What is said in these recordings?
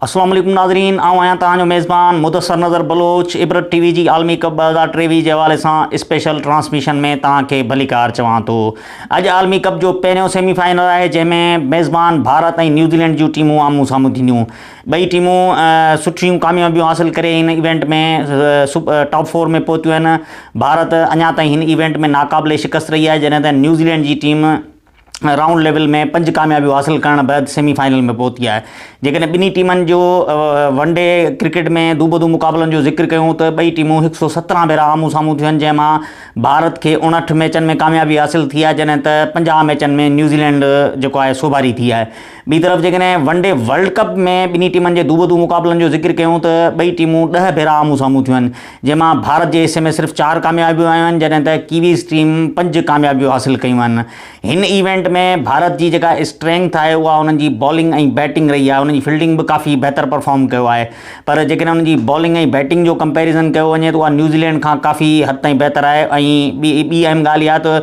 अस्सलाम वालेकुम नाज़रीन, आऊं आहियां तव्हांजो मेज़बान मुदस्सर नज़र बलोच। इबरत टीवी जी आलमी कप 2023 जे हवाले सां स्पेशल ट्रांसमिशन में तव्हांखे भलीकार चवां थो। अॼु आलमी कप जो पहिरियों सेमीफाइनल आहे, जंहिंमें मेज़बान भारत ऐं न्यूज़ीलैंड जूं टीमूं आम्हूं साम्हूं थींदियूं। ॿई टीमूं सुठियूं कामयाबियूं हासिल करे हिन इवेंट में टॉप 4 में पहुतियूं आहिनि। भारत अञा ताईं हिन इवेंट में नाक़ाबिले शिकस्त रही आहे, जॾहिं त न्यूज़ीलैंड जी टीम राउंड लेवल में 5 कामयाबियूं हासिल करण बैदि सेमीफाइनल में पहुती आहे। जेकॾहिं ॿिन्ही टीमनि जो वनडे क्रिकेट में दूबदू मुक़ाबलनि जो ज़िक्र कयूं त ॿई टीमूं 117 भेरा आम्हूं साम्हूं थियूं आहिनि, जंहिंमां भारत खे 59 मैचनि में कामयाबी हासिल थी आहे, जॾहिं त 50 मैचनि में न्यूज़ीलैंड जेको आहे सोभारी थी आहे। ॿी तरफ़ जेकॾहिं वनडे वर्ल्ड कप में ॿिन्ही टीमनि जे दूबदू मुक़ाबलनि जो ज़िक्र कयूं त ॿई टीमूं 10 भेरा आम्हूं साम्हूं थियूं आहिनि, जंहिंमां भारत जे हिसे में सिर्फ़ु 4 कामयाबियूं आयूं आहिनि, जॾहिं त कीवीज़ टीम 5 कामयाबियूं हासिल कयूं आहिनि। हिन इवेंट में भारत जी जेका स्ट्रेंथ आहे उहा उन्हनि जी बॉलिंग ऐं बैटिंग रही आहे। उन्हनि जी फील्डिंग बि काफ़ी बहितर परफॉर्म कयो आहे, पर जेकॾहिं उन्हनि जी बॉलिंग ऐं बैटिंग जो कंपेरिज़न कयो वञे त उहा न्यूज़ीलैंड खां काफ़ी हद ताईं बहितर आहे। ऐं ॿी अहम ॻाल्हि इहा त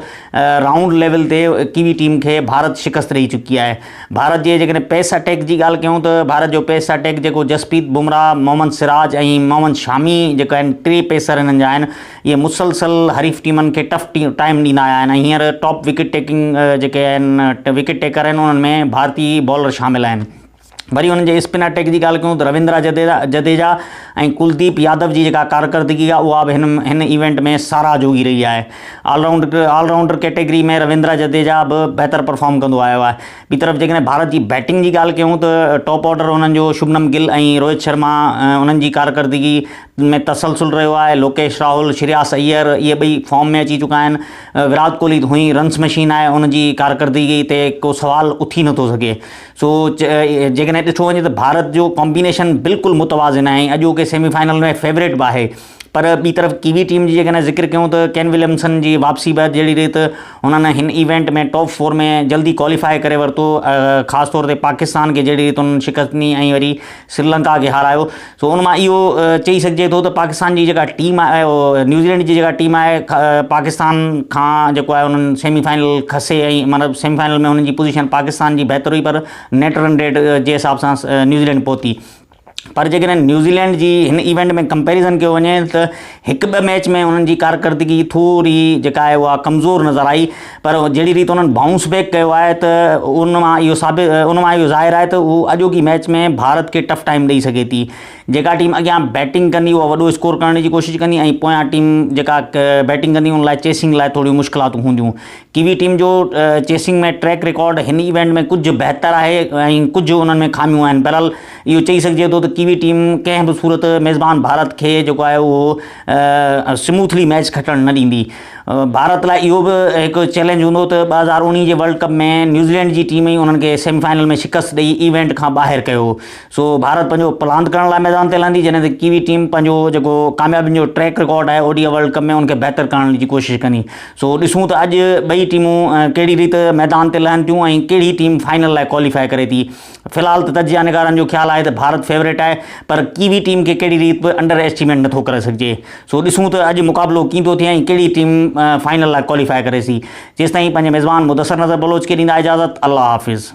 राउंड लेवल ते कीवी टीम खे भारत शिकस्त ॾेई चुकी आहे। भारत जे जेकॾहिं पेस अटैक जी ॻाल्हि कयूं त भारत जो पेस अटैक जेको जसप्रीत बुमराह, मोहम्मद सिराज ऐं मोहम्मद शामी जेका आहिनि, 3 पेसर हिननि जा आहिनि, इहे मुसलसल हरीफ़ टीमनि खे टफ टाइम ॾींदा आया आहिनि। ऐं हींअर टॉप विकेट टेकिंग जेके आहिनि विकेट टेकर आहिनि, उन्हनि में भारतीय बॉलर शामिल आहिनि। वरी उन्हनि जे स्पिन अटैक जी ॻाल्हि कयूं त रविंद्रा जडेजा ऐं कुलदीप यादव जी जेका कारकर्दगी आहे उहा बि हिन इवेंट में साराह जोगी रही आहे। ऑलराउंडर कैटेगरी में रविंद्रा जडेजा बि बहितर परफॉर्म कंदो आयो आहे। ॿी तरफ़ जेकॾहिं भारत जी बैटिंग जी ॻाल्हि कयूं त टॉप ऑर्डर उन्हनि जो शुभमन गिल ऐं रोहित शर्मा, उन्हनि जी कारकर्दगी में तसलसुल रहियो आहे। लोकेश राहुल, श्रेयस अय्यर इहे ॿई फॉर्म में अची चुका आहिनि। विराट कोहली हुई रन्स मशीन आहे, उनजी कारकर्दगी ते को सुवाल उथी नथो सघे। सो जेकॾहिं ॾिठो वञे त भारत जो कॉम्बिनेशन बिल्कुलु मुतवाज़िन आहे ऐं अॼोके सेमीफाइनल में फेवरेट बि आहे। पर ॿी तरफ़ कीवी टीम जी जेकॾहिं ज़िक्र कयूं त केन विलियमसन जी वापसी बैदि जहिड़ी रीति हुननि हिन इवेंट में टॉप 4 में जल्दी क्वालिफाई करे वरितो, ख़ासि तौर ते पाकिस्तान खे जहिड़ी रीति उन्हनि शिकस्त ॾिनी ऐं वरी श्रीलंका खे हारायो। सो उन मां इहो चई सघिजे थो त पाकिस्तान जी जेका टीम आहे, न्यूज़ीलैंड जी जेका टीम आहे, पाकिस्तान खां जेको आहे उन्हनि सेमीफाइनल खसे ऐं मतिलबु सेमीफाइनल में हुननि जी पोजीशन पाकिस्तान जी बहितर हुई, पर नेट रन रेट जे हिसाब सां न्यूज़ीलैंड पहुती। पर जेकॾहिं न्यूज़ीलैंड जी हिन इवेंट में कंपेरिज़न कयो वञे त 1-2 मैच में उन्हनि जी कारकर्दगी थोरी जेका आहे उहा कमज़ोर नज़र आई, पर जहिड़ी रीति उन्हनि बाउंस बैक कयो आहे त उन मां इहो ज़ाहिर आहे त उहो अॼोकी मैच में भारत खे टफ टाइम ॾेई सघे थी। जेका टीम अॻियां बैटिंग कंदी उहा वॾो स्कोर करण जी कोशिशि कंदी, ऐं पोयां टीम जेका बैटिंग कंदी उन लाइ चेसिंग लाइ थोरियूं मुश्किलातूं हूंदियूं। कीवी टीम जो चेसिंग में ट्रैक रिकॉर्ड हिन इवेंट में कुझु बहितर आहे ऐं कुझु उन्हनि में ख़ामियूं आहिनि। बहरहाल इहो चई सघिजे थो त कीवी टीम कंहिं बि सूरत मेज़बान भारत खे जेको आहे उहो स्मूथली मैच खटणु न ॾींदी। भारत लाइ इहो बि हिकु चैलेंज हूंदो त 2019 जे वर्ल्ड कप में न्यूज़ीलैंड जी टीम ई उन्हनि खे सेमीफाइनल में शिकस्त ॾेई इवेंट खां ॿाहिरि कयो। सो भारत पंहिंजो प्लान करण लाइ मैदान ते लहंदी, जॾहिं त कीवी टीम पंहिंजो जेको कामयाबियुनि जो ट्रैक रिकॉर्ड आहे ओडीआई वर्ल्ड कप में उनखे बहितर करण जी कोशिशि कंदी। सो ॾिसूं त अॼु ॿई टीमूं कहिड़ी रीति मैदान ते लहनि थियूं ऐं कहिड़ी टीम फाइनल लाइ क्वालिफाई करे थी। फ़िलहाल त तजिया निगारनि जो ख़्यालु आहे त भारत फेवरेट आहे, पर कीवी टीम खे कहिड़ी रीति बि अंडर एस्टिमेट नथो करे सघिजे। सो ॾिसूं त अॼु मुक़ाबिलो कीअं थो थिए ऐं कहिड़ी टीम फाइनल लाइ क्वालिफाई करे थी। जेसिताईं पंहिंजे मेज़बान मुदस्सर नज़र बलोच खे ॾींदा इजाज़त। अल्लाह हाफ़िज़।